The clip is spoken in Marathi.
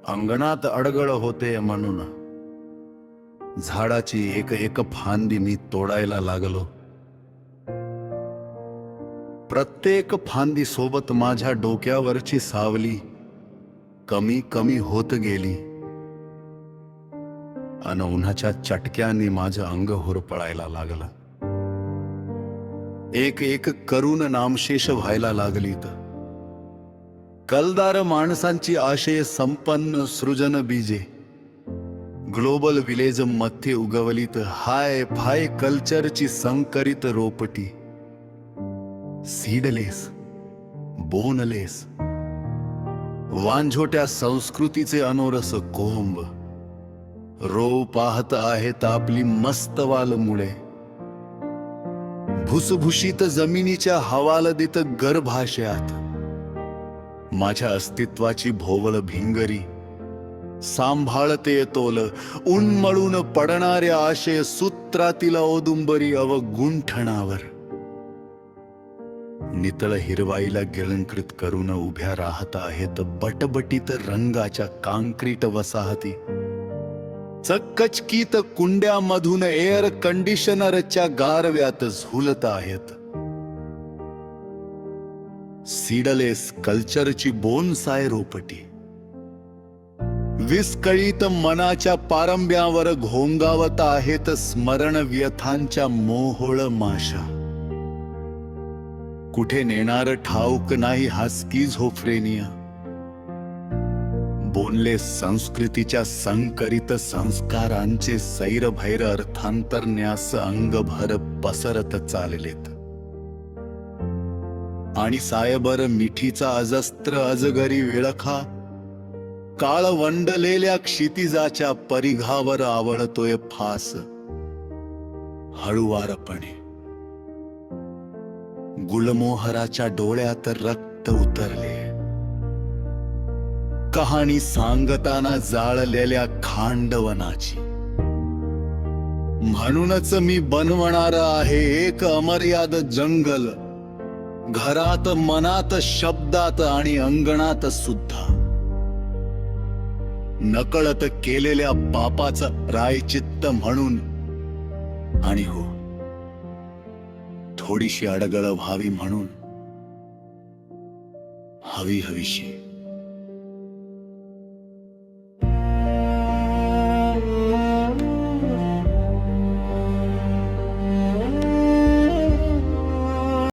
अंगणात अडगळ होते म्हणून झाडाची एक एक फांदी मी तोडायला लागलो. प्रत्येक फांदी सोबत माझ्या डोक्यावरची सावली कमी कमी होत गेली. अन उन्हाच्या चटक्याने माझं अंग होरपळायला लागलं. एक एक करून नामशेष व्हायला लागलीत. कलदार माणसांची आशय संपन्न सृजन बीजे ग्लोबल विलेज मध्ये उगवलीत हाय फाय कल्चरची संकरित रोपटी. सीडलेस, बोनलेस, वांझोट्या संस्कृतीचे अनोरस कोंब रो पाहत आहेत आपली मस्तवाल मुळे. भुसभुशीत जमिनीच्या हवालदित गर्भाशयात माझ्या अस्तित्वाची भोवळ भिंगरी सांभाळते तोल उन्मळून पडणाऱ्या आशय सूत्रातील औदुंबरी अवगुंठणावर. नितळ हिरवाईला गिळंकृत करून उभ्या राहत आहेत बटबटीत रंगाच्या काँक्रीट वसाहती. चकचकीत कुंड्यामधून एअर कंडिशनरच्या गारव्यात झुलत आहेत. सीडलेस कल्चरची बोनसाय रोपटी विस्कळीत मनाच्या पारंब्यावर घोंगावत आहेत स्मरण व्यथांच्या मोहोळ माशा. कुठे नेणार ठाऊक नाही हा स्किझोफ्रेनिया. बोनलेस संस्कृतीच्या संकरित संस्कारांचे सैरभैर अर्थांतरण्यास अंगभर पसरत चाललेत. आणि सायबर मिठीचा अजस्त्र अजगरी विळखा काळ वंडलेल्या क्षितिजाच्या परिघावर आवळतोय फास. हळुवारपणे गुलमोहराच्या डोळ्यात रक्त उतरले. कहाणी सांगताना जाळलेल्या खांडवनाची. म्हणूनच मी बनवणार आहे एक अमर्याद जंगल, घरात, मनात, शब्दात आणि अंगणात सुद्धा. नकळत केलेल्या पापाचं प्रायचित्त म्हणून. आणि हो, थोडीशी अडगळ व्हावी म्हणून. हवी हवीशी